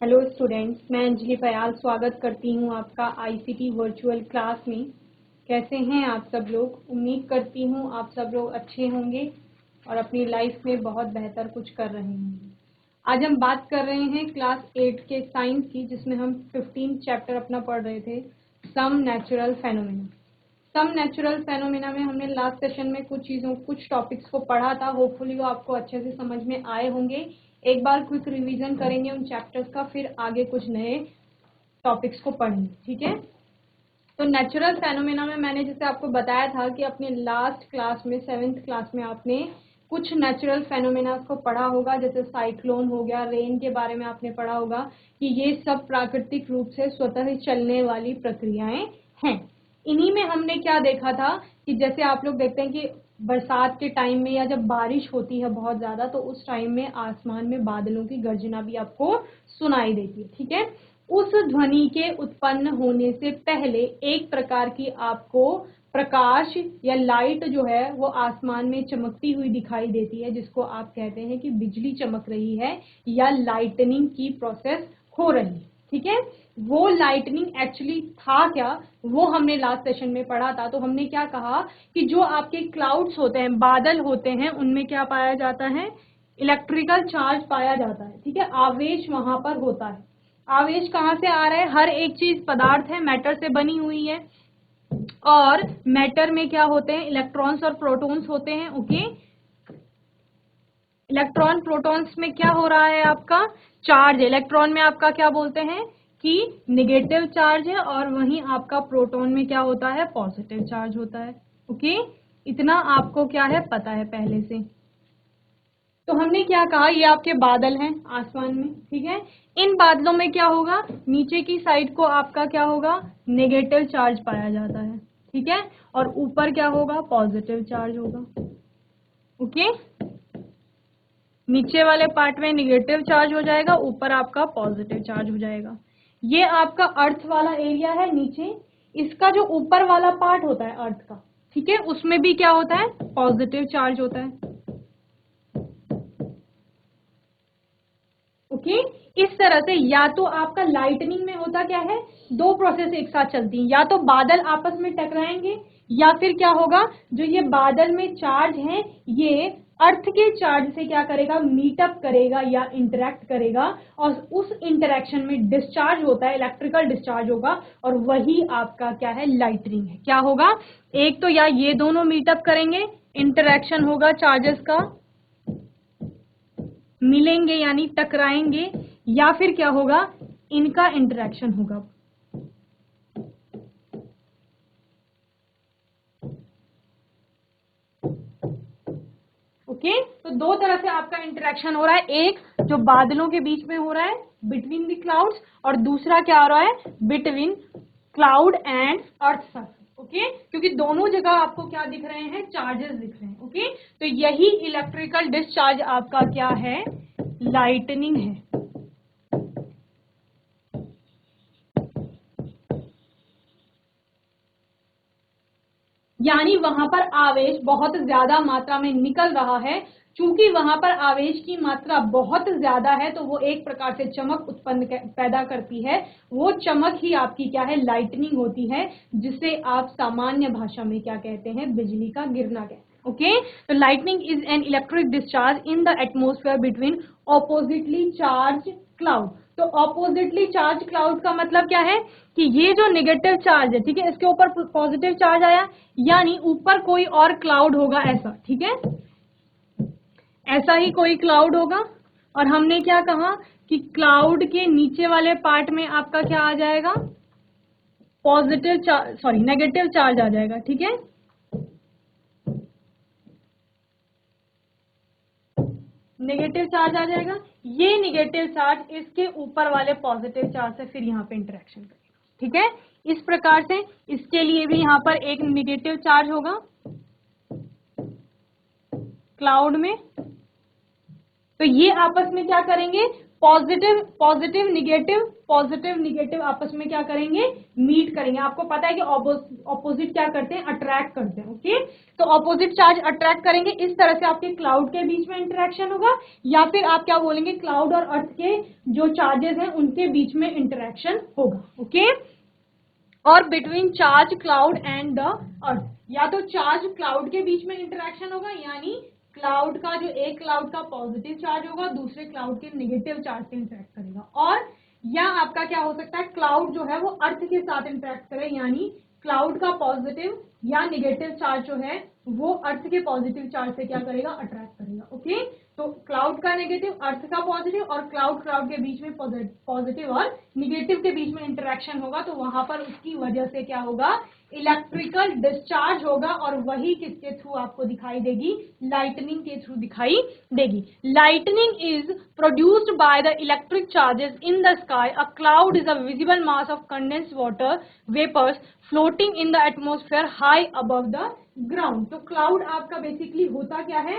Hello students, मैं अंजलि पयाल स्वागत करती हूँ आपका आईसीटी वर्चुअल क्लास में। कैसे हैं आप सब लोग? उम्मीद करती हूँ आप सब लोग अच्छे होंगे और अपनी लाइफ में बहुत बेहतर कुछ कर रहे होंगे। आज हम बात कर रहे हैं क्लास 8 के साइंस की, जिसमें हम 15 चैप्टर अपना पढ़ रहे थे, some natural phenomena. Some natural phenomena में हमने लास्ट सेशन में कुछ टॉपिक्स को पढ़ा था। होपफुली वो आपको अच्छे से समझ में आए होंगे। एक बार क्विक रिवीजन करेंगे उन चैप्टर्स का, फिर आगे कुछ नए टॉपिक्स को पढ़ेंगे। ठीक है, तो नेचुरल फेनोमेना में मैंने जैसे आपको बताया था कि अपने लास्ट क्लास में 7th क्लास में आपने कुछ नेचुरल फेनोमेना को पढ़ा होगा, जैसे साइक्लोन हो गया, रेन के बारे में आपने पढ़ा होगा कि ये सब प्राकृतिक रूप से स्वतः ही चलने वाली प्रक्रियाएं हैं। इन्हीं में हमने क्या देखा था कि जैसे आप लोग देखते हैं कि बरसात के टाइम में या जब बारिश होती है बहुत ज्यादा, तो उस टाइम में आसमान में बादलों की गर्जना भी आपको सुनाई देती है। ठीक है, उस ध्वनि के उत्पन्न होने से पहले एक प्रकार की आपको प्रकाश या लाइट जो है वो आसमान में चमकती हुई दिखाई देती है, जिसको आप कहते हैं कि बिजली चमक रही है या लाइटनिंग की प्रोसेस हो रही है। ठीक है, वो लाइटनिंग एक्चुअली था क्या, वो हमने लास्ट सेशन में पढ़ा था। तो हमने क्या कहा कि जो आपके क्लाउड्स होते हैं, बादल होते हैं, उनमें क्या पाया जाता है? इलेक्ट्रिकल चार्ज पाया जाता है। ठीक है, आवेश वहां पर होता है। आवेश कहाँ से आ रहा है? हर एक चीज पदार्थ है, मैटर से बनी हुई है, और मैटर में क्या होते हैं? इलेक्ट्रॉन्स और प्रोटॉन्स होते हैं। ओके, इलेक्ट्रॉन प्रोटॉन्स में क्या हो रहा है? आपका चार्ज। इलेक्ट्रॉन में आपका क्या बोलते हैं कि निगेटिव चार्ज है, और वहीं आपका प्रोटॉन में क्या होता है? पॉजिटिव चार्ज होता है। ओके, इतना आपको क्या है? पता है पहले से। तो हमने क्या कहा, ये आपके बादल हैं आसमान में। ठीक है, इन बादलों में क्या होगा? नीचे की साइड को आपका क्या होगा? नेगेटिव चार्ज पाया जाता है। ठीक है, और ऊपर क्या होगा? पॉजिटिव चार्ज होगा। ओके, नीचे वाले पार्ट में नेगेटिव चार्ज हो जाएगा, ऊपर आपका पॉजिटिव चार्ज हो जाएगा। ये आपका अर्थ वाला एरिया है नीचे। इसका जो ऊपर वाला पार्ट होता है अर्थ का, ठीक है, उसमें भी क्या होता है? पॉजिटिव चार्ज होता है। ओके, इस तरह से या तो आपका लाइटनिंग में होता क्या है? दो प्रोसेस एक साथ चलती हैं, या तो बादल आपस में टकराएंगे, या फिर क्या होगा? जो ये बादल में चार्ज है, ये अर्थ के चार्ज से क्या करेगा? मीटअप करेगा या इंटरेक्ट करेगा, और उस इंटरेक्शन में डिस्चार्ज होता है, इलेक्ट्रिकल डिस्चार्ज होगा, और वही आपका क्या है? लाइटनिंग है। क्या होगा? एक तो या ये दोनों मीटअप करेंगे, इंटरेक्शन होगा चार्जेस का, मिलेंगे यानी टकराएंगे, या फिर क्या होगा? इनका इंटरेक्शन होगा। ओके, तो दो तरह से आपका इंटरेक्शन हो रहा है। एक जो बादलों के बीच में हो रहा है, बिटवीन द क्लाउड्स, और दूसरा क्या हो रहा है? Between cloud and earth surface. Okay, क्योंकि दोनों जगह आपको क्या दिख रहे हैं? चार्जेस दिख रहे हैं। ओके, तो यही इलेक्ट्रिकल डिस्चार्ज आपका क्या है? लाइटनिंग है। यानी वहां पर आवेश बहुत ज्यादा मात्रा में निकल रहा है। चूंकि वहां पर आवेश की मात्रा बहुत ज्यादा है, तो वो एक प्रकार से चमक उत्पन्न पैदा करती है। वो चमक ही आपकी क्या है? लाइटनिंग होती है, जिसे आप सामान्य भाषा में क्या कहते हैं? बिजली का गिरना कहते हैं। ओके, तो lightning is an electric discharge in the atmosphere between oppositely charge cloud. तो ऑपोजिटली चार्ज क्लाउड का मतलब क्या है? कि ये जो नेगेटिव चार्ज है, ठीक है, इसके ऊपर पॉजिटिव चार्ज आया, यानी ऊपर कोई और क्लाउड होगा ऐसा। ठीक है, ऐसा ही कोई क्लाउड होगा, और हमने क्या कहा कि क्लाउड के नीचे वाले पार्ट में आपका क्या आ जाएगा? Positive charge, sorry, negative charge आ जाएगा। ठीक है, नेगेटिव चार्ज आ जाएगा। ये नेगेटिव चार्ज इसके ऊपर वाले पॉजिटिव चार्ज से फिर यहाँ पे इंटरेक्शन करेगा। ठीक है, इस प्रकार से इसके लिए भी यहाँ पर एक नेगेटिव चार्ज होगा क्लाउड में। तो ये आपस में क्या करेंगे? पॉजिटिव निगेटिव आपस में क्या करेंगे, मीट करेंगे। आपको पता है कि ऑपोजिट क्या करते हैं, अट्रैक्ट करते हैं। ओके, तो ऑपोजिट चार्ज अट्रैक्ट करेंगे, इस तरह से आपके क्लाउड के बीच में इंटरेक्शन होगा, या फिर आप क्या बोलेंगे, क्लाउड और अर्थ के जो चार्जेस हैं उनके बीच में इंटरेक्शन होगा। ओके, और between charge cloud and the earth, या तो चार्ज क्लाउड के बीच में इंटरेक्शन होगा, यानी क्लाउड का जो एक क्लाउड का पॉजिटिव चार्ज होगा दूसरे क्लाउड के नेगेटिव चार्ज से इंटरेक्ट करेगा, और या आपका क्या हो सकता है, क्लाउड जो है वो अर्थ के साथ इंटरेक्ट करे, यानी क्लाउड का पॉजिटिव या नेगेटिव चार्ज जो है वो अर्थ के पॉजिटिव चार्ज से क्या करेगा, अट्रैक्ट करेगा। ओके, तो क्लाउड का नेगेटिव, अर्थ का पॉजिटिव, और क्लाउड के बीच में पॉजिटिव और नेगेटिव के बीच में इंटरेक्शन होगा, तो वहां पर उसकी वजह से क्या होगा, इलेक्ट्रिकल डिस्चार्ज होगा, और वही किसके थ्रू आपको दिखाई देगी, लाइटनिंग के थ्रू दिखाई देगी। Lightning is produced by the electric charges in the sky. A cloud is a visible mass of condensed water vapours floating in the atmosphere high above the ground. तो cloud आपका basically होता क्या है,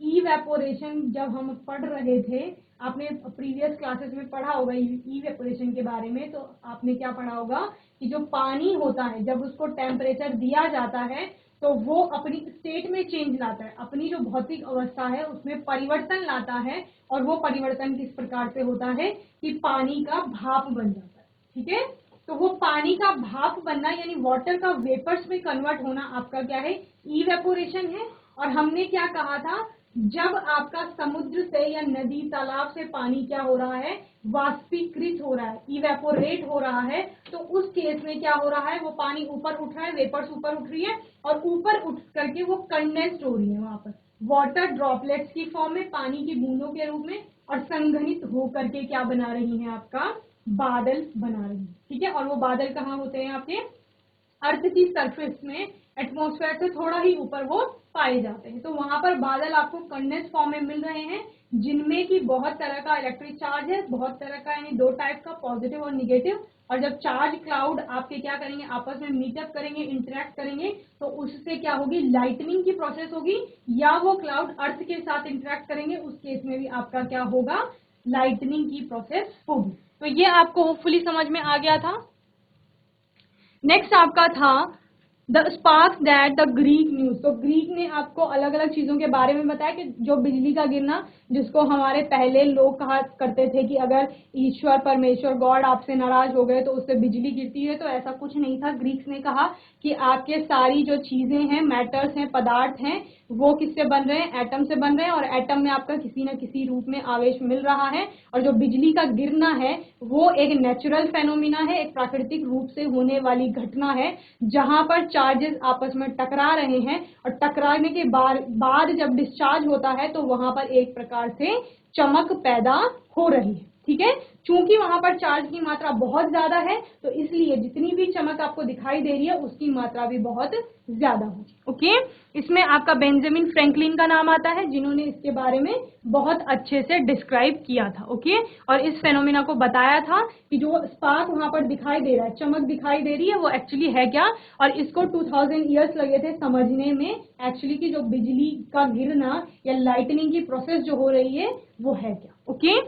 evaporation. जब हम पढ़ रहे थे, आपने प्रीवियस क्लासेस में पढ़ा होगा इवेपोरेशन के बारे में, तो आपने क्या पढ़ा होगा कि जो पानी होता है जब उसको टेम्परेचर दिया जाता है तो वो अपनी स्टेट में चेंज लाता है, अपनी जो भौतिक अवस्था है उसमें परिवर्तन लाता है, और वो परिवर्तन किस प्रकार से होता है कि पानी का भाप बन जाता है। ठीक है, तो वो पानी का भाप बनना यानी वाटर का वेपर्स में कन्वर्ट होना आपका क्या है, इवेपोरेशन है। और हमने क्या कहा था, जब आपका समुद्र से या नदी तालाब से पानी क्या हो रहा है, वाष्पीकृत हो रहा है, इवेपोरेट हो रहा है, तो उस केस में क्या हो रहा है, वो पानी ऊपर उठ रहा है, वेपर्स ऊपर उठ रही है, और ऊपर उठ करके वो कंडेंस्ड हो रही है वहां पर वाटर ड्रॉपलेट्स की फॉर्म में, पानी की बूंदों के रूप में, और संघनित होकर के क्या बना रही है, आपका बादल बना रही है। ठीक है, और वो बादल कहाँ होते हैं, आपके अर्थ की सरफेस में, एटमॉस्फेयर से थोड़ा ही ऊपर वो पाए जाते हैं। तो वहां पर बादल आपको कंडेंस फॉर्म में मिल रहे हैं, जिनमें की बहुत तरह का इलेक्ट्रिक चार्ज है, बहुत तरह का, यानी दो टाइप का, पॉजिटिव और निगेटिव। और जब चार्ज क्लाउड आपके क्या करेंगे, आपस में मीटअप करेंगे, इंटरेक्ट करेंगे, तो उससे क्या होगी, लाइटनिंग की प्रोसेस होगी, या वो क्लाउड अर्थ के साथ इंटरेक्ट करेंगे, उस केस में भी आपका क्या होगा, लाइटनिंग की प्रोसेस होगी। तो ये आपको होपफुली समझ में आ गया था। नेक्स्ट आपका था the spark that the Greek news. तो ग्रीक ने आपको अलग अलग चीजों के बारे में बताया कि जो बिजली का गिरना, जिसको हमारे पहले लोग कहा करते थे कि अगर ईश्वर परमेश्वर गॉड आपसे नाराज हो गए तो उससे बिजली गिरती है, तो ऐसा कुछ नहीं था। ग्रीक्स ने कहा कि आपके सारी जो चीजें हैं, मैटर्स हैं, पदार्थ हैं, वो किससे बन रहे हैं, एटम से बन रहे हैं, और एटम में आपका किसी न किसी रूप में आवेश मिल रहा है। और जो बिजली का गिरना है वो एक नेचुरल फेनोमिना है, एक प्राकृतिक रूप से होने वाली घटना है, जहां पर चार्जेस आपस में टकरा रहे हैं, और टकराने के बाद जब डिस्चार्ज होता है तो वहां पर एक प्रकार से चमक पैदा हो रही है। ठीक है, चूंकि वहां पर चार्ज की मात्रा बहुत ज्यादा है, तो इसलिए जितनी भी चमक आपको दिखाई दे रही है उसकी मात्रा भी बहुत ज्यादा होगी। ओके, इसमें आपका बेंजामिन फ्रैंकलिन का नाम आता है, जिन्होंने इसके बारे में बहुत अच्छे से डिस्क्राइब किया था। ओके, और इस फेनोमेना को बताया था कि जो स्पार्क वहां पर दिखाई दे रहा है, चमक दिखाई दे रही है, वो एक्चुअली है क्या, और इसको 2000 ईयर्स लगे थे समझने में एक्चुअली कि जो बिजली का गिरना या लाइटनिंग की प्रोसेस जो हो रही है वो है क्या। ओके,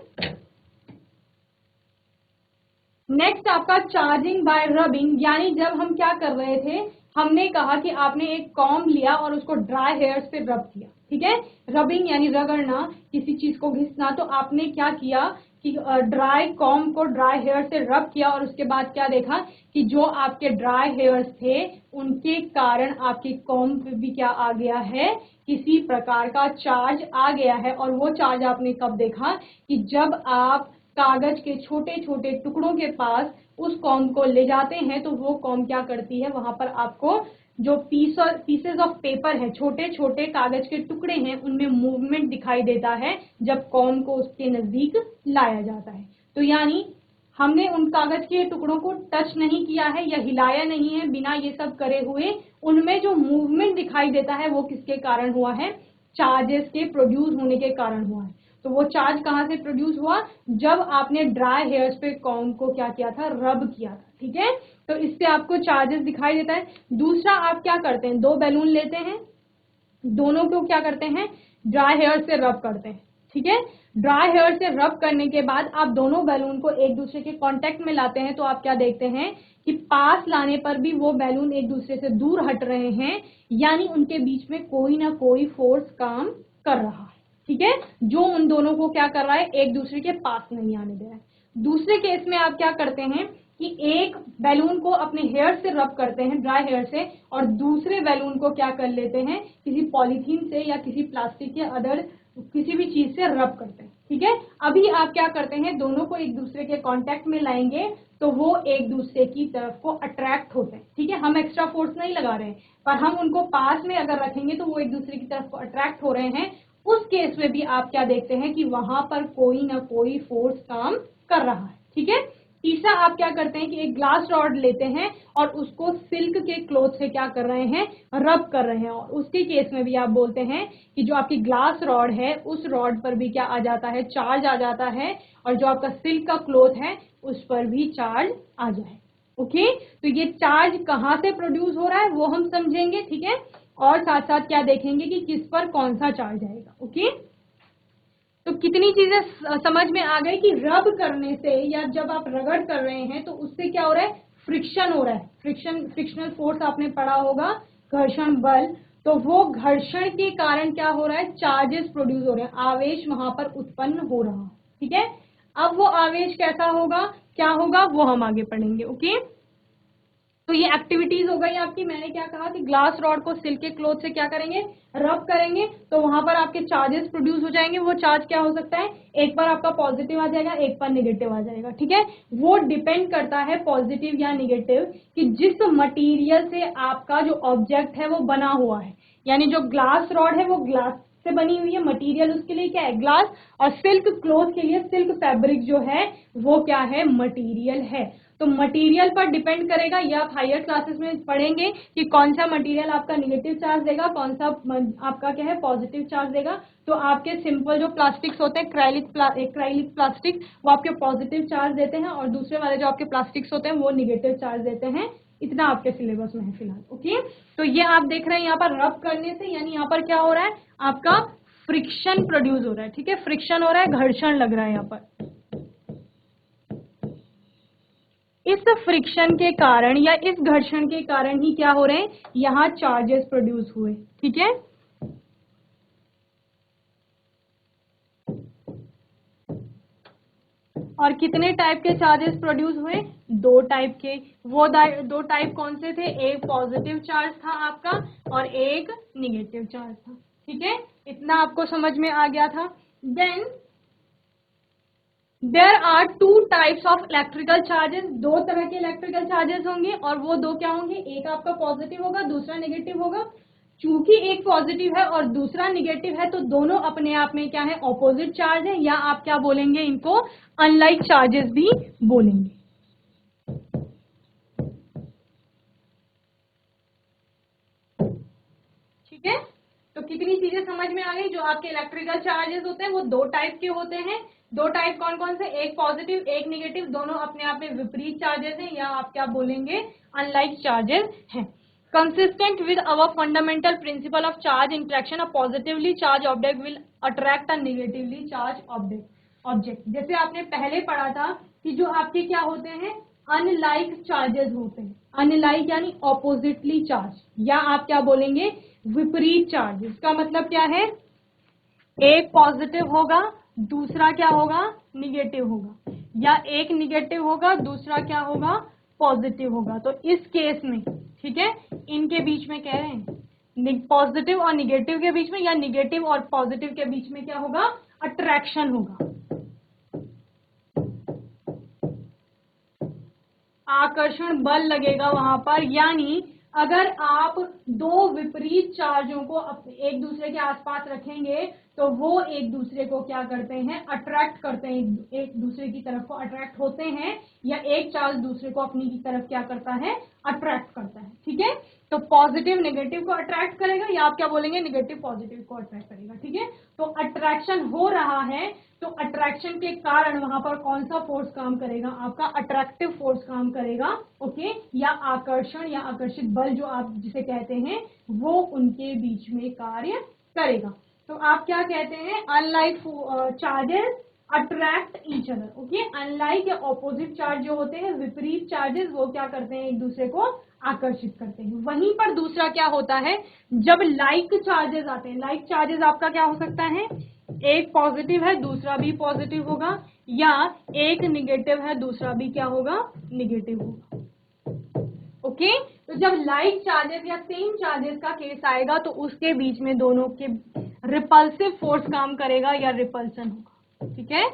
नेक्स्ट आपका चार्जिंग बाय रबिंग, यानी जब हम क्या कर रहे थे, हमने कहा कि आपने एक कॉम्ब लिया और उसको ड्राई हेयर्स पे रब किया। ठीक है, रबिंग यानी रगड़ना, किसी चीज को घिसना। तो आपने क्या किया कि ड्राई कॉम्ब को ड्राई हेयर से रब किया, और उसके बाद क्या देखा कि जो आपके ड्राई हेयर्स थे उनके कारण आपकी कॉम्ब पे भी क्या आ गया है, किसी प्रकार का चार्ज आ गया है। और वो चार्ज आपने कब देखा कि जब आप कागज के छोटे छोटे टुकड़ों के पास उस कॉम्ब को ले जाते हैं, तो वो कॉम्ब क्या करती है, वहां पर आपको जो पीसेस ऑफ पेपर है, छोटे छोटे कागज के टुकड़े हैं, उनमें मूवमेंट दिखाई देता है जब कॉम्ब को उसके नजदीक लाया जाता है। तो यानी हमने उन कागज के टुकड़ों को टच नहीं किया है या हिलाया नहीं है, बिना ये सब करे हुए उनमें जो मूवमेंट दिखाई देता है वो किसके कारण हुआ है, चार्जेस के प्रोड्यूस होने के कारण हुआ है। तो वो चार्ज कहां से प्रोड्यूस हुआ, जब आपने ड्राई हेयर्स पे कॉम्ब को क्या किया था, रब किया था। ठीक है, तो इससे आपको चार्जेस दिखाई देता है। दूसरा, आप क्या करते हैं, दो बैलून लेते हैं, दोनों को क्या करते हैं, ड्राई हेयर से रब करते हैं। ठीक है, ड्राई हेयर से रब करने के बाद आप दोनों बैलून को एक दूसरे के कांटेक्ट में लाते हैं तो आप क्या देखते हैं कि पास लाने पर भी वो बैलून एक दूसरे से दूर हट रहे हैं, यानी उनके बीच में कोई ना कोई फोर्स काम कर रहा है। ठीक है, जो उन दोनों को क्या कर रहा है, एक दूसरे के पास नहीं आने दे रहा है। दूसरे केस में आप क्या करते हैं कि एक बैलून को अपने हेयर से रब करते हैं, ड्राई हेयर से, और दूसरे बैलून को क्या कर लेते हैं, किसी पॉलीथीन से या किसी प्लास्टिक या अदर किसी भी चीज से रब करते हैं। ठीक है, अभी आप क्या करते हैं, दोनों को एक दूसरे के कांटेक्ट में लाएंगे तो वो एक दूसरे की तरफ को अट्रैक्ट होते हैं। ठीक है, हम एक्स्ट्रा फोर्स नहीं लगा रहे हैं, पर हम उनको पास में अगर रखेंगे तो वो एक दूसरे की तरफ को अट्रैक्ट हो रहे हैं। उस केस में भी आप क्या देखते हैं कि वहां पर कोई ना कोई फोर्स काम कर रहा है। ठीक है, तीसरा आप क्या करते हैं कि एक ग्लास रॉड लेते हैं और उसको सिल्क के क्लॉथ से क्या कर रहे हैं, रब कर रहे हैं, और उसके केस में भी आप बोलते हैं कि जो आपकी ग्लास रॉड है उस रॉड पर भी क्या आ जाता है, चार्ज आ जाता है, और जो आपका सिल्क का क्लॉथ है उस पर भी चार्ज आ जाए। ओके, तो ये चार्ज कहाँ से प्रोड्यूस हो रहा है वो हम समझेंगे। ठीक है, और साथ साथ क्या देखेंगे कि किस पर कौन सा चार्ज आएगा। ओके, तो कितनी चीजें समझ में आ गई कि रब करने से या जब आप रगड़ कर रहे हैं तो उससे क्या हो रहा है, फ्रिक्शन हो रहा है। फ्रिक्शनल फोर्स आपने पढ़ा होगा, घर्षण बल। तो वो घर्षण के कारण क्या हो रहा है, चार्जेस प्रोड्यूस हो रहे हैं, आवेश वहां पर उत्पन्न हो रहा है। ठीक है, अब वो आवेश कैसा होगा, क्या होगा, वो हम आगे पढ़ेंगे। ओके, तो ये एक्टिविटीज हो गई आपकी। मैंने क्या कहा कि ग्लास रॉड को सिल्क के क्लॉथ से क्या करेंगे, रब करेंगे, तो वहां पर आपके चार्जेस प्रोड्यूस हो जाएंगे। वो चार्ज क्या हो सकता है, एक पर आपका पॉजिटिव आ जाएगा, एक पर निगेटिव आ जाएगा। ठीक है, वो डिपेंड करता है पॉजिटिव या निगेटिव कि जिस मटीरियल से आपका जो ऑब्जेक्ट है वो बना हुआ है। यानी जो ग्लास रॉड है वो ग्लास से बनी हुई है, मटेरियल उसके लिए क्या है, ग्लास, और सिल्क क्लॉथ के लिए सिल्क फैब्रिक जो है वो क्या है, मटेरियल है। तो मटेरियल पर डिपेंड करेगा, या आप हायर क्लासेस में पढ़ेंगे कि कौन सा मटेरियल आपका निगेटिव चार्ज देगा, कौन सा आपका क्या है, पॉजिटिव चार्ज देगा। तो आपके सिंपल जो प्लास्टिक्स होते हैं, एक्राइलिक प्लास्टिक, वो आपके पॉजिटिव चार्ज देते हैं, और दूसरे वाले जो आपके प्लास्टिक्स होते हैं वो निगेटिव चार्ज देते हैं। इतना आपके सिलेबस में है फिलहाल। ओके, तो ये आप देख रहे हैं यहाँ पर रब करने से, यानी यहाँ पर क्या हो रहा है, आपका फ्रिक्शन प्रोड्यूस हो रहा है। ठीक है, फ्रिक्शन हो रहा है, घर्षण लग रहा है यहाँ पर। इस फ्रिक्शन के कारण या इस घर्षण के कारण ही क्या हो रहे हैं, यहाँ चार्जेस प्रोड्यूस हुए। ठीक है, और कितने टाइप के चार्जेस प्रोड्यूस हुए, दो टाइप के। वो दो टाइप कौन से थे, एक पॉजिटिव चार्ज था आपका और एक निगेटिव चार्ज था। ठीक है, इतना आपको समझ में आ गया था। Then there are two types of electrical charges, दो तरह के इलेक्ट्रिकल चार्जेस होंगे, और वो दो क्या होंगे, एक आपका पॉजिटिव होगा, दूसरा निगेटिव होगा। चूंकि एक पॉजिटिव है और दूसरा निगेटिव है तो दोनों अपने आप में क्या है, ऑपोजिट चार्ज है, या आप क्या बोलेंगे, इनको अनलाइक चार्जेस भी बोलेंगे। ठीक है, तो कितनी चीजें समझ में आ गई। जो आपके इलेक्ट्रिकल चार्जेस होते हैं वो दो टाइप के होते हैं। दो टाइप कौन कौन से, एक पॉजिटिव एक निगेटिव, दोनों अपने आप में विपरीत चार्जेस हैं, या आप क्या बोलेंगे, अनलाइक चार्जेस हैं। Consistent with our fundamental principle of charge interaction, a positively charge object will attract a negatively charge object. जैसे आपने पहले पढ़ा था कि जो आपके क्या होते हैं, अनलाइक चार्जेस होते हैं। अनलाइक यानी ऑपोजिटली चार्ज, या आप क्या बोलेंगे, विपरीत चार्ज। इसका मतलब क्या है, एक पॉजिटिव होगा, दूसरा क्या होगा, निगेटिव होगा, या एक निगेटिव होगा, दूसरा क्या होगा, पॉजिटिव होगा। तो इस केस में, ठीक है, इनके बीच में कह रहे हैं पॉजिटिव और निगेटिव के बीच में, या निगेटिव और पॉजिटिव के बीच में क्या होगा, अट्रैक्शन होगा, आकर्षण बल लगेगा वहां पर। यानी अगर आप दो विपरीत चार्जों को एक दूसरे के आसपास रखेंगे तो वो एक दूसरे को क्या करते हैं, अट्रैक्ट करते हैं, एक दूसरे की तरफ को अट्रैक्ट होते हैं, या एक चार्ज दूसरे को अपनी की तरफ क्या करता है, अट्रैक्ट करता है। ठीक है, तो पॉजिटिव नेगेटिव को अट्रैक्ट करेगा, या आप क्या बोलेंगे, नेगेटिव पॉजिटिव को अट्रैक्ट करेगा। ठीक है, तो अट्रैक्शन हो रहा है, तो अट्रैक्शन के कारण वहां पर कौन सा फोर्स काम करेगा, आपका अट्रैक्टिव फोर्स काम करेगा। ओके, या आकर्षण या आकर्षित बल जो आप जिसे कहते हैं वो उनके बीच में कार्य करेगा। तो आप क्या कहते हैं, unlike charges attract each other. Okay, unlike या ऑपोजिट चार्ज जो होते हैं, विपरीत चार्जेस, वो क्या करते हैं, एक दूसरे को आकर्षित करते हैं। वहीं पर दूसरा क्या होता है, जब लाइक चार्जेस आते हैं, लाइक चार्जेस आपका क्या हो सकता है, एक पॉजिटिव है दूसरा भी पॉजिटिव होगा, या एक निगेटिव है दूसरा भी क्या होगा, निगेटिव होगा। ओके, तो जब लाइक चार्जेस या सेम चार्जेस का केस आएगा तो उसके बीच में दोनों के रिपल्सिव फोर्स काम करेगा या रिपल्सन होगा। ठीक है,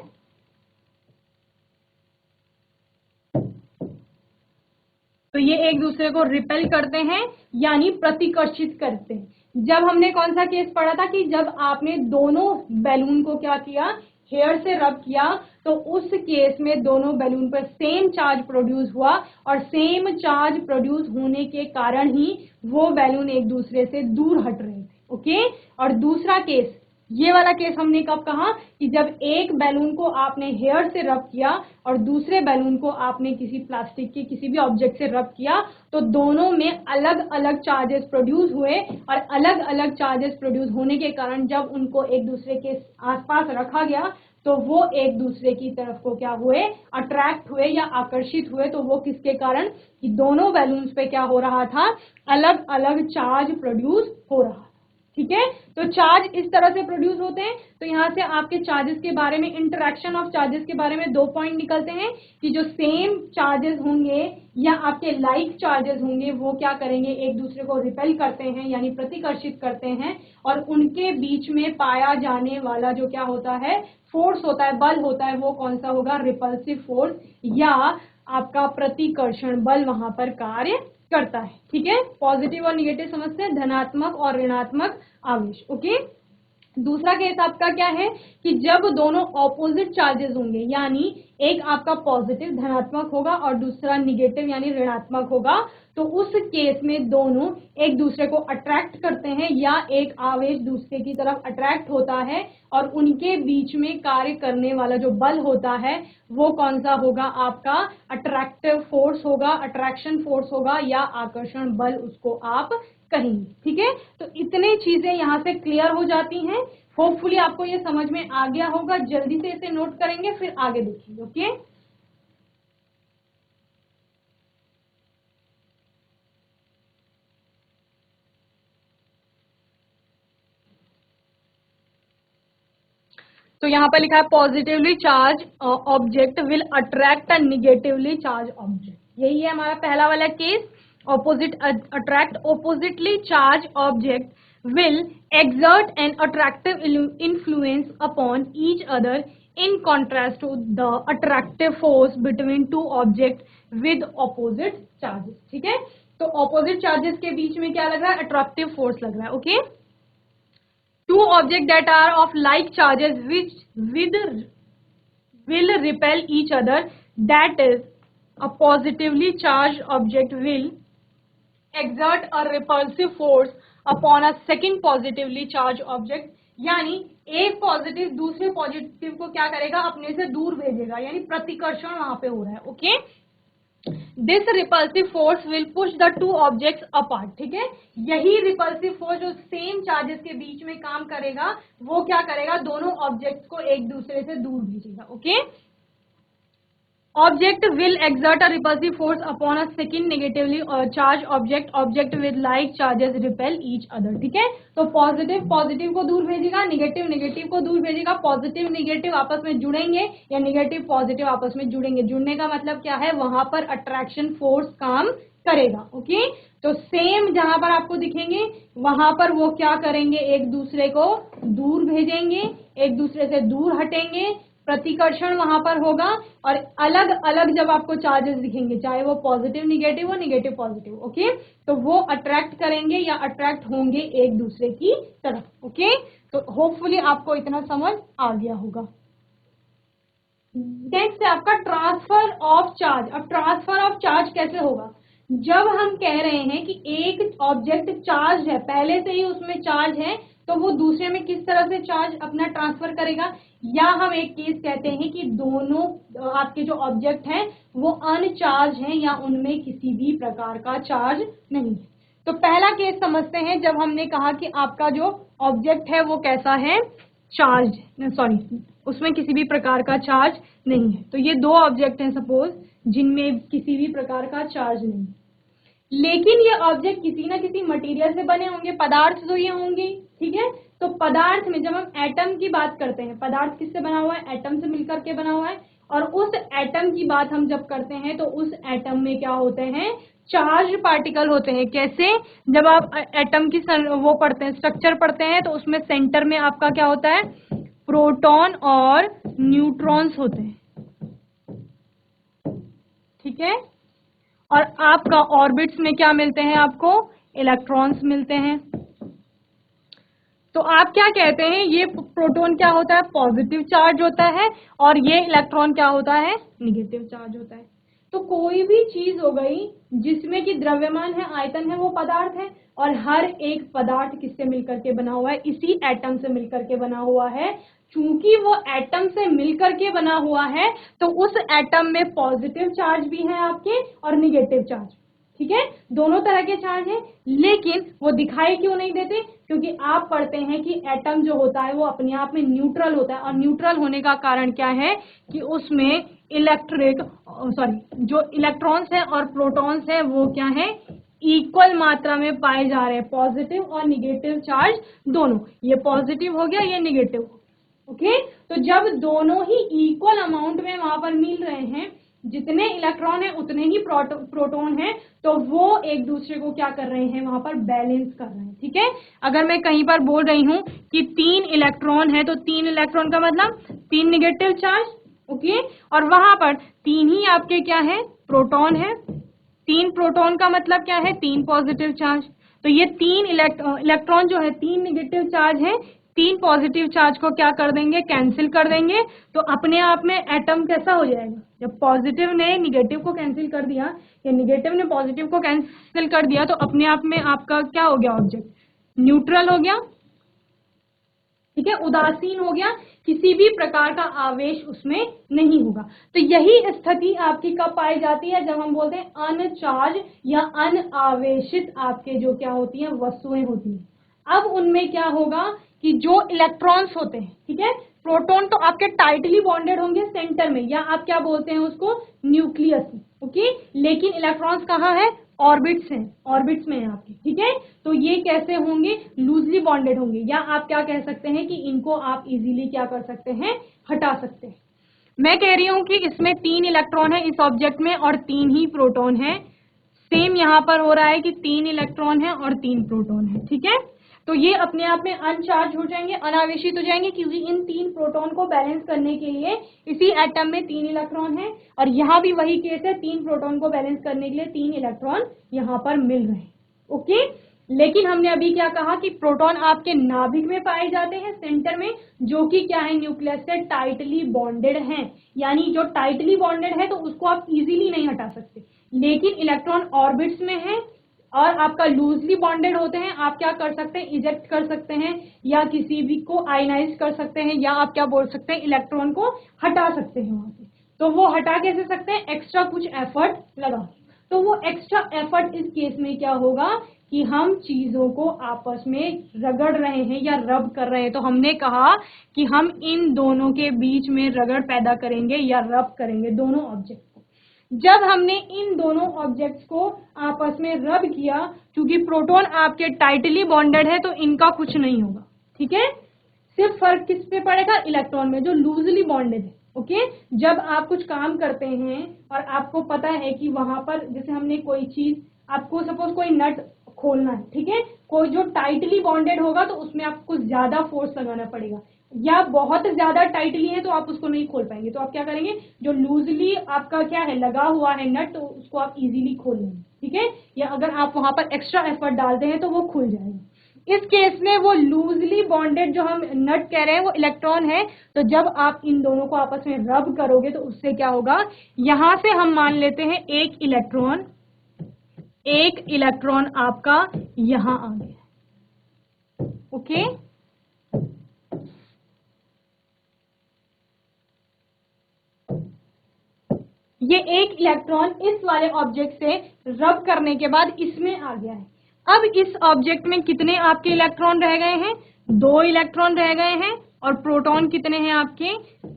तो ये एक दूसरे को रिपेल करते हैं यानी प्रतिकर्षित करते हैं। जब हमने कौन सा केस पढ़ा था कि जब आपने दोनों बैलून को क्या किया, हेयर से रब किया, तो उस केस में दोनों बैलून पर सेम चार्ज प्रोड्यूस हुआ और सेम चार्ज प्रोड्यूस होने के कारण ही वो बैलून एक दूसरे से दूर हट रहे थे। ओके, और दूसरा केस, ये वाला केस हमने कब कहा कि जब एक बैलून को आपने हेयर से रब किया और दूसरे बैलून को आपने किसी प्लास्टिक के किसी भी ऑब्जेक्ट से रब किया, तो दोनों में अलग अलग चार्जेस प्रोड्यूस हुए और अलग अलग चार्जेस प्रोड्यूस होने के कारण जब उनको एक दूसरे के आसपास रखा गया तो वो एक दूसरे की तरफ को क्या हुए, अट्रैक्ट हुए या आकर्षित हुए। तो वो किसके कारण, कि दोनों बैलून्स पे क्या हो रहा था, अलग अलग चार्ज प्रोड्यूस हो रहा था। ठीक है, तो चार्ज इस तरह से प्रोड्यूस होते हैं। तो यहां से आपके चार्जेस के बारे में, इंटरेक्शन ऑफ चार्जेस के बारे में 2 पॉइंट निकलते हैं कि जो सेम चार्जेस होंगे या आपके लाइक चार्जेस होंगे वो क्या करेंगे, एक दूसरे को रिपेल करते हैं यानी प्रतिकर्षित करते हैं, और उनके बीच में पाया जाने वाला जो क्या होता है, फोर्स होता है, बल होता है, वो कौन सा होगा, रिपल्सिव फोर्स या आपका प्रतिकर्षण बल वहां पर कार्य करता है। ठीक है, पॉजिटिव और निगेटिव समझते हैं, धनात्मक और ऋणात्मक आवेश। ओके, दूसरा केस आपका क्या है कि जब दोनों ऑपोजिट चार्जेस होंगे, यानी एक आपका पॉजिटिव धनात्मक होगा और दूसरा निगेटिव यानी ऋणात्मक होगा, तो उस केस में दोनों एक दूसरे को अट्रैक्ट करते हैं या एक आवेश दूसरे की तरफ अट्रैक्ट होता है और उनके बीच में कार्य करने वाला जो बल होता है वो कौन सा होगा, आपका अट्रैक्टिव फोर्स होगा, अट्रैक्शन फोर्स होगा या आकर्षण बल उसको आप कहेंगे। ठीक है, तो इतने चीजें यहां से क्लियर हो जाती हैं। होपफुली आपको ये समझ में आ गया होगा। जल्दी से इसे नोट करेंगे फिर आगे देखेंगे। ओके, तो यहां पर लिखा है positively charge object will attract a negatively charge object. यही है हमारा पहला वाला case, opposite attract, oppositely charge object will exert an attractive influence upon each other in contrast to the attractive force between two objects with opposite charges। ठीक है, तो opposite charges के बीच में क्या लग रहा है, attractive force लग रहा है। Okay, two objects that are of like charges which will repel each other, that is a positively charged object will exert a repulsive force upon a second positively charged object, यानी एक positive दूसरे positive को क्या करेगा, अपने से दूर भेजेगा, यानी प्रतिकर्षण वहां पे हो रहा है। Okay, this repulsive force will push the two objects apart. ठीक है, यही रिपल्सिव फोर्स जो सेम चार्जेस के बीच में काम करेगा वो क्या करेगा, दोनों ऑब्जेक्ट्स को एक दूसरे से दूर भेजेगा। Okay, object will exert a repulsive force upon a second negatively charged object with like charges repel each other। ठीक है, तो पॉजिटिव पॉजिटिव को दूर भेजेगा, निगेटिव निगेटिव को दूर भेजेगा, पॉजिटिव निगेटिव आपस में जुड़ेंगे या निगेटिव पॉजिटिव आपस में जुड़ेंगे। जुड़ने का मतलब क्या है, वहां पर अट्रैक्शन फोर्स काम करेगा। ओके, तो सेम जहां पर आपको दिखेंगे वहां पर वो क्या करेंगे, एक दूसरे को दूर भेजेंगे, एक दूसरे से दूर हटेंगे, प्रतिकर्षण वहां पर होगा। और अलग अलग जब आपको चार्जेस दिखेंगे, चाहे वो पॉजिटिव निगेटिव हो, निगेटिव पॉजिटिव, ओके, तो वो अट्रैक्ट करेंगे या अट्रैक्ट होंगे एक दूसरे की तरफ। ओके, तो होपफुली आपको इतना समझ आ गया होगा। नेक्स्ट है आपका ट्रांसफर ऑफ चार्ज। अब ट्रांसफर ऑफ चार्ज कैसे होगा, जब हम कह रहे हैं कि एक ऑब्जेक्ट चार्ज है, पहले से ही उसमें चार्ज है, तो वो दूसरे में किस तरह से चार्ज अपना ट्रांसफर करेगा, या हम एक केस कहते हैं कि दोनों आपके जो ऑब्जेक्ट हैं वो अनचार्ज हैं या उनमें किसी भी प्रकार का चार्ज नहीं है। तो पहला केस समझते हैं, जब हमने कहा कि आपका जो ऑब्जेक्ट है वो कैसा है, चार्ज, सॉरी उसमें किसी भी प्रकार का चार्ज नहीं है। तो ये दो ऑब्जेक्ट हैं सपोज जिनमें किसी भी प्रकार का चार्ज नहीं है, लेकिन ये ऑब्जेक्ट किसी ना किसी मटेरियल से बने होंगे, पदार्थ तो ये होंगे, ठीक है। तो पदार्थ में जब हम एटम की बात करते हैं, पदार्थ किससे बना हुआ है, एटम से मिलकर के बना हुआ है, और उस एटम की बात हम जब करते हैं तो उस एटम में क्या होते हैं, चार्ज पार्टिकल होते हैं। कैसे, जब आप एटम की वो पढ़ते हैं, स्ट्रक्चर पढ़ते हैं, तो उसमें सेंटर में आपका क्या होता है, प्रोटॉन और न्यूट्रॉन्स होते हैं, ठीक है। और आपका ऑर्बिट्स में क्या मिलते हैं, आपको इलेक्ट्रॉन्स मिलते हैं। तो आप क्या कहते हैं, ये प्रोटॉन क्या होता है, पॉजिटिव चार्ज होता है, और ये इलेक्ट्रॉन क्या होता है, निगेटिव चार्ज होता है। तो कोई भी चीज हो गई जिसमें कि द्रव्यमान है, आयतन है, वो पदार्थ है, और हर एक पदार्थ किससे मिलकर के बना हुआ है, इसी एटम से मिलकर के बना हुआ है। चूंकि वो एटम से मिलकर के बना हुआ है, तो उस एटम में पॉजिटिव चार्ज भी है आपके और निगेटिव चार्ज, ठीक है, दोनों तरह के चार्ज हैं। लेकिन वो दिखाई क्यों नहीं देते, क्योंकि आप पढ़ते हैं कि एटम जो होता है वो अपने आप में न्यूट्रल होता है, और न्यूट्रल होने का कारण क्या है कि उसमें जो इलेक्ट्रॉन्स है और प्रोटॉन्स है वो क्या है, इक्वल मात्रा में पाए जा रहे हैं, पॉजिटिव और निगेटिव चार्ज दोनों। ये पॉजिटिव हो गया, ये निगेटिव, ओके। तो जब दोनों ही इक्वल अमाउंट में वहां पर मिल रहे हैं, जितने इलेक्ट्रॉन है उतने ही प्रोटॉन है, तो वो एक दूसरे को क्या कर रहे हैं, वहां पर बैलेंस कर रहे हैं, ठीक है। अगर मैं कहीं पर बोल रही हूं कि 3 इलेक्ट्रॉन है, तो 3 इलेक्ट्रॉन का मतलब 3 निगेटिव चार्ज, ओके, और वहां पर 3 ही आपके क्या है, प्रोटॉन है। 3 प्रोटॉन का मतलब क्या है, 3 पॉजिटिव चार्ज। तो ये 3 इलेक्ट्रॉन जो है 3 निगेटिव चार्ज है, 3 पॉजिटिव चार्ज को क्या कर देंगे, कैंसिल कर देंगे। तो अपने आप में एटम कैसा हो जाएगा, जब पॉजिटिव ने निगेटिव को कैंसिल कर दिया या निगेटिव ने पॉजिटिव को कैंसिल कर दिया, तो अपने आप में आपका क्या हो गया, ऑब्जेक्ट न्यूट्रल हो गया, ठीक है, उदासीन हो गया, किसी भी प्रकार का आवेश उसमें नहीं होगा। तो यही स्थिति आपकी कब पाई जाती है, जब हम बोलते हैं अनचार्ज या अनआवेशित आपके जो क्या होती हैं, वस्तुएं होती हैं। अब उनमें क्या होगा कि जो इलेक्ट्रॉन्स होते हैं, ठीक है, प्रोटॉन तो आपके टाइटली बॉन्डेड होंगे सेंटर में, या आप क्या बोलते हैं उसको, न्यूक्लियस, ओके। लेकिन इलेक्ट्रॉन्स कहाँ है, ऑर्बिट्स हैं, ऑर्बिट्स में है आपके, ठीक है। तो ये कैसे होंगे, लूजली बॉन्डेड होंगे, या आप क्या कह सकते हैं कि इनको आप इजीली क्या कर सकते हैं, हटा सकते हैं। मैं कह रही हूं कि इसमें 3 इलेक्ट्रॉन है इस ऑब्जेक्ट में और 3 ही प्रोटॉन है। सेम यहां पर हो रहा है कि 3 इलेक्ट्रॉन है और 3 प्रोटॉन है, ठीक है। तो ये अपने आप में अनचार्ज हो जाएंगे, अनावेशित हो जाएंगे, क्योंकि इन 3 प्रोटॉन को बैलेंस करने के लिए इसी एटम में 3 इलेक्ट्रॉन है, और यहाँ भी वही केस है, 3 प्रोटॉन को बैलेंस करने के लिए 3 इलेक्ट्रॉन यहाँ पर मिल रहे हैं, ओके। लेकिन हमने अभी क्या कहा कि प्रोटॉन आपके नाभिक में पाए जाते हैं, सेंटर में, जो कि क्या है, न्यूक्लियस से टाइटली बॉन्डेड हैं। यानी जो टाइटली बॉन्डेड है तो उसको आप इजीली नहीं हटा सकते, लेकिन इलेक्ट्रॉन ऑर्बिट्स में है और आपका लूजली बॉन्डेड होते हैं, आप क्या कर सकते हैं, इजेक्ट कर सकते हैं, या किसी भी को आयनाइज कर सकते हैं, या आप क्या बोल सकते हैं, इलेक्ट्रॉन को हटा सकते हैं वहां से। तो वो हटा कैसे सकते हैं, एक्स्ट्रा कुछ एफर्ट लगा। तो वो एक्स्ट्रा एफर्ट इस केस में क्या होगा कि हम चीजों को आपस में रगड़ रहे हैं या रब कर रहे हैं। तो हमने कहा कि हम इन दोनों के बीच में रगड़ पैदा करेंगे या रब करेंगे दोनों ऑब्जेक्ट को। जब हमने इन दोनों ऑब्जेक्ट्स को आपस में रब किया, क्योंकि प्रोटॉन आपके टाइटली बॉन्डेड है तो इनका कुछ नहीं होगा, ठीक है। सिर्फ फर्क किस पे पड़ेगा, इलेक्ट्रॉन में, जो लूजली बॉन्डेड है, ओके। जब आप कुछ काम करते हैं और आपको पता है कि वहां पर, जैसे हमने कोई चीज, आपको सपोज कोई नट खोलना है, ठीक है, कोई जो टाइटली बॉन्डेड होगा तो उसमें आपको ज्यादा फोर्स लगाना पड़ेगा, या बहुत ज्यादा टाइटली है तो आप उसको नहीं खोल पाएंगे। तो आप क्या करेंगे, जो लूजली आपका क्या है, लगा हुआ है नट, तो उसको आप इजीली खोल लेंगे, ठीक है। या अगर आप वहां पर एक्स्ट्रा एफर्ट डालते हैं तो वो खुल जाएगा। इस केस में वो लूजली बॉन्डेड जो हम नट कह रहे हैं वो इलेक्ट्रॉन है। तो जब आप इन दोनों को आपस में रब करोगे तो उससे क्या होगा, यहां से हम मान लेते हैं एक इलेक्ट्रॉन आपका यहां आ गया, ओके। ये एक इलेक्ट्रॉन इस वाले ऑब्जेक्ट से रब करने के बाद इसमें आ गया है। अब इस ऑब्जेक्ट में कितने आपके इलेक्ट्रॉन रह गए हैं? 2 इलेक्ट्रॉन रह गए हैं। और प्रोटॉन कितने हैं आपके?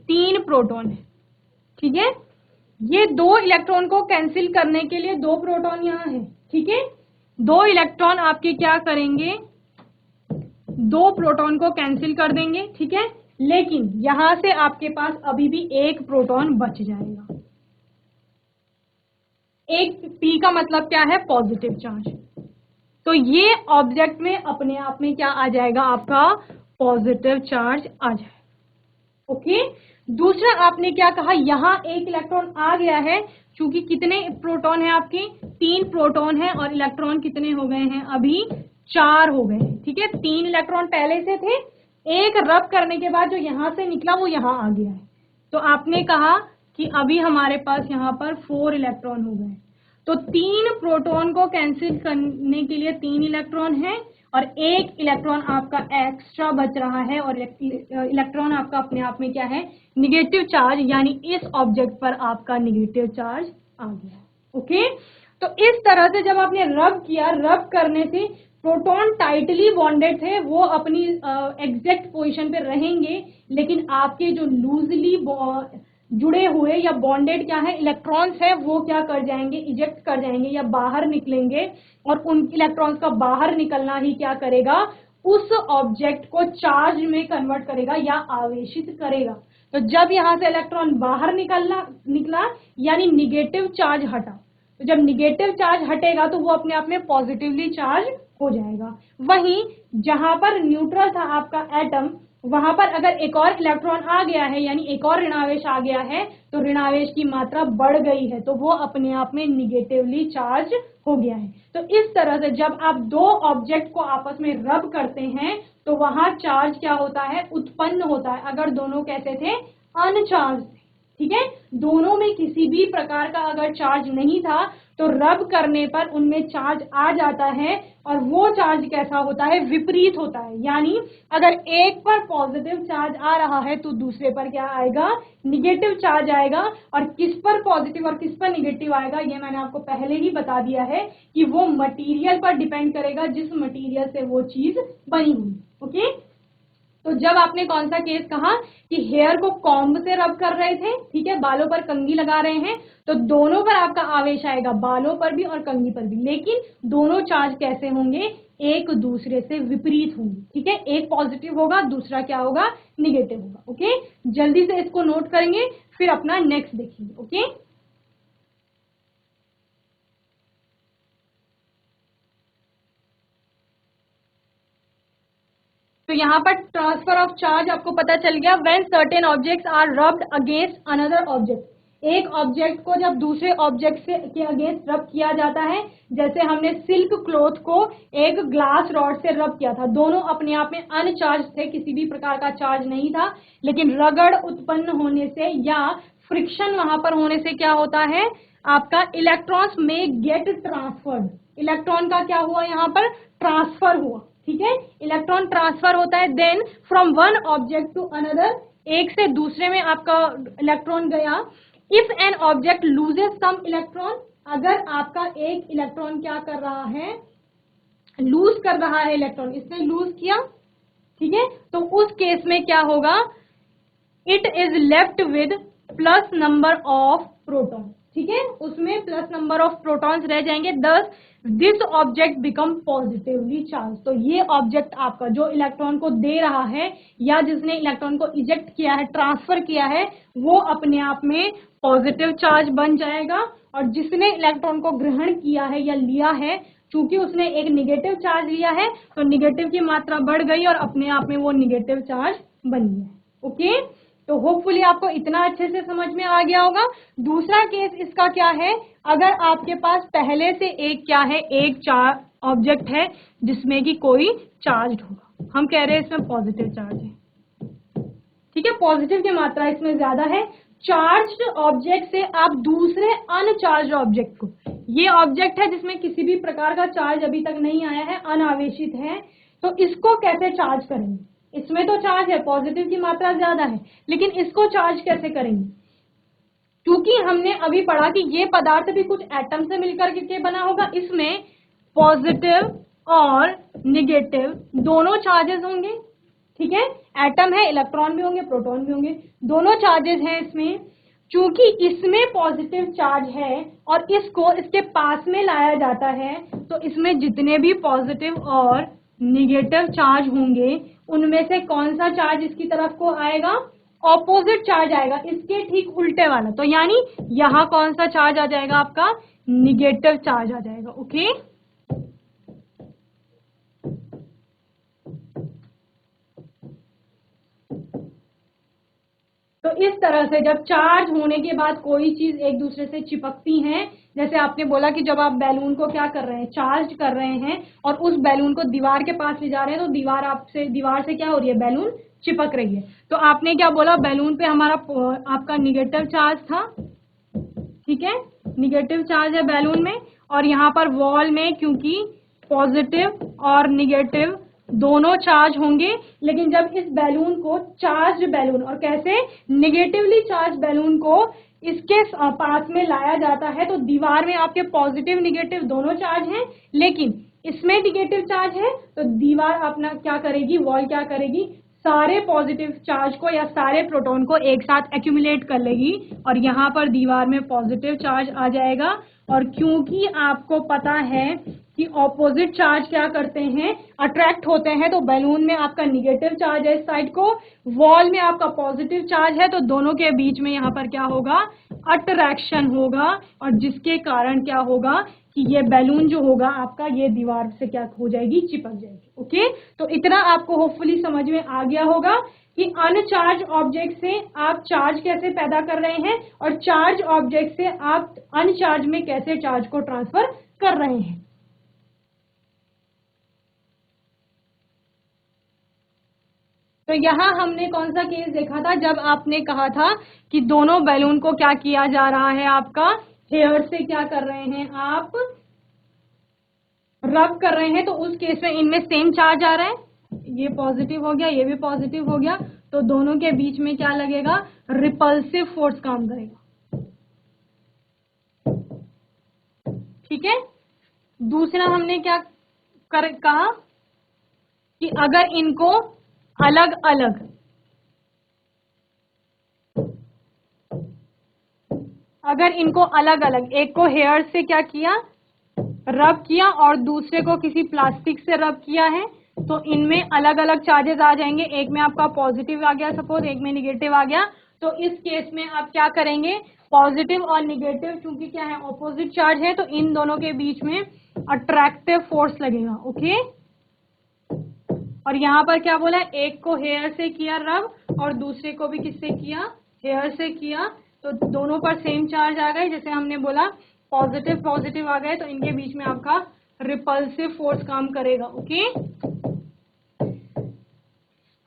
3 प्रोटॉन है। ठीक है, ये 2 इलेक्ट्रॉन को कैंसिल करने के लिए 2 प्रोटॉन यहाँ है। ठीक है, 2 इलेक्ट्रॉन आपके क्या करेंगे? 2 प्रोटॉन को कैंसिल कर देंगे। ठीक है, लेकिन यहां से आपके पास अभी भी 1 प्रोटॉन बच जाएगा। एक पी का मतलब क्या है? Positive charge. तो ये ऑब्जेक्ट में अपने आप में क्या आ जाएगा? आपका पॉजिटिव चार्ज आ जाएगा। ओके, दूसरा आपने क्या कहा? यहां 1 इलेक्ट्रॉन आ गया है। क्योंकि कितने प्रोटॉन है आपके? 3 प्रोटॉन है। और इलेक्ट्रॉन कितने हो गए हैं? अभी 4 हो गए हैं। ठीक है, 3 इलेक्ट्रॉन पहले से थे, एक रब करने के बाद जो यहां से निकला वो यहां आ गया है। तो आपने कहा कि अभी हमारे पास यहां पर 4 इलेक्ट्रॉन हो गए। तो 3 प्रोटॉन को कैंसिल करने के लिए 3 इलेक्ट्रॉन है और 1 इलेक्ट्रॉन आपका एक्स्ट्रा बच रहा है। और इलेक्ट्रॉन आपका अपने आप में क्या है? निगेटिव चार्ज, यानी इस ऑब्जेक्ट पर आपका निगेटिव चार्ज आ गया। ओके, तो इस तरह से जब आपने रब किया, रब करने से प्रोटॉन टाइटली बॉन्डेड थे, वो अपनी एग्जैक्ट पोजीशन पे रहेंगे। लेकिन आपके जो लूजली जुड़े हुए या बॉन्डेड क्या है इलेक्ट्रॉन्स है, वो क्या कर जाएंगे? इजेक्ट कर जाएंगे या बाहर निकलेंगे। और उन इलेक्ट्रॉन्स का बाहर निकलना ही क्या करेगा? उस ऑब्जेक्ट को चार्ज में कन्वर्ट करेगा या आवेशित करेगा। तो जब यहां से इलेक्ट्रॉन बाहर निकला यानी निगेटिव चार्ज हटा। तो जब निगेटिव चार्ज हटेगा तो वो अपने आप में पॉजिटिवली चार्ज हो जाएगा। वहीं जहां पर न्यूट्रल था आपका एटम, वहां पर अगर एक और इलेक्ट्रॉन आ गया है यानी एक और ऋणावेश आ गया है, तो ऋणावेश की मात्रा बढ़ गई है, तो वो अपने आप में निगेटिवली चार्ज हो गया है। तो इस तरह से जब आप 2 ऑब्जेक्ट को आपस में रब करते हैं तो वहां चार्ज क्या होता है? उत्पन्न होता है। अगर दोनों कैसे थे? अनचार्ज। ठीक है, दोनों में किसी भी प्रकार का अगर चार्ज नहीं था तो रब करने पर उनमें चार्ज आ जाता है। और वो चार्ज कैसा होता है? विपरीत होता है। यानी अगर एक पर पॉजिटिव चार्ज आ रहा है तो दूसरे पर क्या आएगा? निगेटिव चार्ज आएगा। और किस पर पॉजिटिव और किस पर निगेटिव आएगा ये मैंने आपको पहले ही बता दिया है कि वो मटेरियल पर डिपेंड करेगा जिस मटेरियल से वो चीज बनी हुई। ओके, तो जब आपने कौन सा केस कहा कि हेयर को कॉम्ब से रब कर रहे थे, ठीक है, बालों पर कंघी लगा रहे हैं, तो दोनों पर आपका आवेश आएगा, बालों पर भी और कंघी पर भी। लेकिन दोनों चार्ज कैसे होंगे? एक दूसरे से विपरीत होंगे। ठीक है, एक पॉजिटिव होगा, दूसरा क्या होगा? निगेटिव होगा। ओके, जल्दी से इसको नोट करेंगे, फिर अपना नेक्स्ट देखेंगे। ओके, तो यहाँ पर ट्रांसफर ऑफ चार्ज आपको पता चल गया। When certain objects are rubbed against another object, एक ऑब्जेक्ट को जब दूसरे ऑब्जेक्ट से के अगेंस्ट रब किया जाता है, जैसे हमने सिल्क क्लॉथ को एक ग्लास रॉड से रब किया था, दोनों अपने आप में अनचार्ज थे, किसी भी प्रकार का चार्ज नहीं था। लेकिन रगड़ उत्पन्न होने से या फ्रिक्शन वहां पर होने से क्या होता है? आपका इलेक्ट्रॉन्स में गेट ट्रांसफर्ड, इलेक्ट्रॉन का क्या हुआ? यहाँ पर ट्रांसफर हुआ। ठीक है, इलेक्ट्रॉन ट्रांसफर होता है। Then from one object to another, एक से दूसरे में आपका इलेक्ट्रॉन गया। If an object loses some electron, अगर आपका एक इलेक्ट्रॉन क्या कर रहा है? लूज कर रहा है इलेक्ट्रॉन, इसने लूज किया। ठीक है, तो उस केस में क्या होगा? It is left with plus number of proton. ठीक है, उसमें प्लस नंबर ऑफ प्रोटॉन्स रह जाएंगे। दस this object become positively charge. तो ये ऑब्जेक्ट आपका जो इलेक्ट्रॉन को दे रहा है या जिसने इलेक्ट्रॉन को इजेक्ट किया है, ट्रांसफर किया है, वो अपने आप में पॉजिटिव चार्ज बन जाएगा। और जिसने इलेक्ट्रॉन को ग्रहण किया है या लिया है, चूंकि उसने एक निगेटिव चार्ज लिया है तो निगेटिव की मात्रा बढ़ गई और अपने आप में वो निगेटिव चार्ज बन गया। ओके, तो होपफुली आपको इतना अच्छे से समझ में आ गया होगा। दूसरा केस इसका क्या है? अगर आपके पास पहले से एक क्या है? एक चार्ज ऑब्जेक्ट है जिसमें कि कोई चार्ज होगा, हम कह रहे हैं इसमें पॉजिटिव चार्ज है। ठीक है, पॉजिटिव की मात्रा इसमें ज्यादा है। चार्ज्ड ऑब्जेक्ट से आप दूसरे अनचार्ज ऑब्जेक्ट को, ये ऑब्जेक्ट है जिसमें किसी भी प्रकार का चार्ज अभी तक नहीं आया है, अनावेशित है, तो इसको कैसे चार्ज करेंगे? इसमें तो चार्ज है, पॉजिटिव की मात्रा ज्यादा है, लेकिन इसको चार्ज कैसे करेंगे? क्योंकि हमने अभी पढ़ा कि ये पदार्थ भी कुछ एटम से मिलकर के बना होगा, इसमें पॉजिटिव और निगेटिव दोनों चार्जेस होंगे, ठीक है। एटम है, इलेक्ट्रॉन भी होंगे, प्रोटॉन भी होंगे, दोनों चार्जेस हैं इसमें। चूंकि इसमें पॉजिटिव चार्ज है और इसको इसके पास में लाया जाता है, तो इसमें जितने भी पॉजिटिव और निगेटिव चार्ज होंगे उनमें से कौन सा चार्ज इसकी तरफ को आएगा, ऑपोजिट चार्ज आएगा, इसके ठीक उल्टे वाला। तो यानी यहां कौन सा चार्ज आ जाएगा, आपका निगेटिव चार्ज आ जाएगा। ओके, तो इस तरह से जब चार्ज होने के बाद कोई चीज एक दूसरे से चिपकती हैं, जैसे आपने बोला कि जब आप बैलून को क्या कर रहे हैं, चार्ज कर रहे हैं और उस बैलून को दीवार के पास ले जा रहे हैं, तो दीवार से क्या हो रही है, बैलून चिपक रही है। तो आपने क्या बोला, बैलून पे हमारा आपका निगेटिव चार्ज था, ठीक है, निगेटिव चार्ज है बैलून में, और यहाँ पर वॉल में क्योंकि पॉजिटिव और निगेटिव दोनों चार्ज होंगे, लेकिन जब इस बैलून को चार्ज बैलून और कैसे निगेटिवली चार्ज बैलून को इसके पास में लाया जाता है, तो दीवार में आपके पॉजिटिव निगेटिव दोनों चार्ज हैं, लेकिन इसमें निगेटिव चार्ज है, तो दीवार अपना क्या करेगी, वॉल क्या करेगी, सारे पॉजिटिव चार्ज को या सारे प्रोटॉन को एक साथ एक्यूमुलेट कर लेगी और यहाँ पर दीवार में पॉजिटिव चार्ज आ जाएगा। और क्योंकि आपको पता है कि ऑपोजिट चार्ज क्या करते हैं, अट्रैक्ट होते हैं, तो बैलून में आपका निगेटिव चार्ज है इस साइड को, वॉल में आपका पॉजिटिव चार्ज है, तो दोनों के बीच में यहाँ पर क्या होगा, अट्रैक्शन होगा, और जिसके कारण क्या होगा कि ये बैलून जो होगा आपका, ये दीवार से क्या हो जाएगी, चिपक जाएगी। ओके, तो इतना आपको होपफुली समझ में आ गया होगा कि अनचार्ज ऑब्जेक्ट से आप चार्ज कैसे पैदा कर रहे हैं और चार्ज ऑब्जेक्ट से आप अनचार्ज में कैसे चार्ज को ट्रांसफर कर रहे हैं। तो यहाँ हमने कौन सा केस देखा था, जब आपने कहा था कि दोनों बैलून को क्या किया जा रहा है, आपका हेयर से क्या कर रहे हैं, आप रब कर रहे हैं, तो उस केस में इनमें सेम चार्ज आ रहा है, ये पॉजिटिव हो गया, ये भी पॉजिटिव हो गया, तो दोनों के बीच में क्या लगेगा, रिपल्सिव फोर्स काम करेगा, ठीक है। दूसरा हमने क्या कहा कि अगर इनको अलग अलग एक को हेयर से क्या किया, रब किया, और दूसरे को किसी प्लास्टिक से रब किया है, तो इनमें अलग अलग चार्जेस आ जाएंगे, एक में आपका पॉजिटिव आ गया सपोज, एक में निगेटिव आ गया। तो इस केस में आप क्या करेंगे, पॉजिटिव और निगेटिव चूंकि क्या है, ऑपोजिट चार्ज है, तो इन दोनों के बीच में अट्रैक्टिव फोर्स लगेगा। ओके, और यहाँ पर क्या बोला, एक को हेयर से किया रब और दूसरे को भी किससे किया, हेयर से किया, तो दोनों पर सेम चार्ज आ गए, जैसे हमने बोला पॉजिटिव आ गए, तो इनके बीच में आपका रिपल्सिव फोर्स काम करेगा। ओके,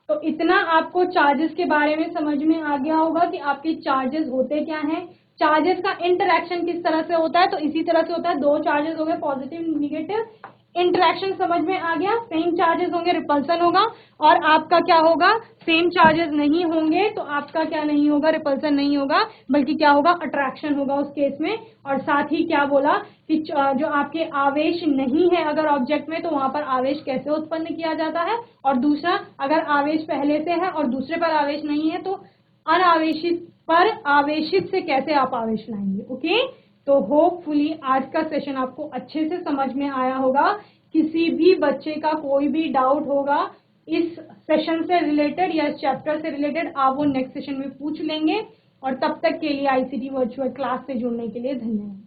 तो इतना आपको चार्जेस के बारे में समझ में आ गया होगा कि आपके चार्जेस होते क्या हैं, चार्जेस का इंटरेक्शन किस तरह से होता है। तो इसी तरह से होता है, दो चार्जेस हो गए पॉजिटिव निगेटिव, इंटरेक्शन समझ में आ गया, सेम चार्जेस होंगे, रिपल्सन होगा, और आपका क्या होगा, सेम चार्जेस नहीं होंगे तो आपका क्या नहीं होगा, रिपल्सन नहीं होगा, बल्कि क्या होगा, अट्रैक्शन होगा उस केस में। और साथ ही क्या बोला कि जो आपके आवेश नहीं है अगर ऑब्जेक्ट में, तो वहां पर आवेश कैसे उत्पन्न किया जाता है, और दूसरा अगर आवेश पहले से है और दूसरे पर आवेश नहीं है, तो अनावेशित पर आवेशित से कैसे आप आवेश लाएंगे। ओके, तो होपफुली आज का सेशन आपको अच्छे से समझ में आया होगा। किसी भी बच्चे का कोई भी डाउट होगा इस सेशन से रिलेटेड या इस चैप्टर से रिलेटेड, आप वो नेक्स्ट सेशन में पूछ लेंगे। और तब तक के लिए आईसीटी वर्चुअल क्लास से जुड़ने के लिए धन्यवाद।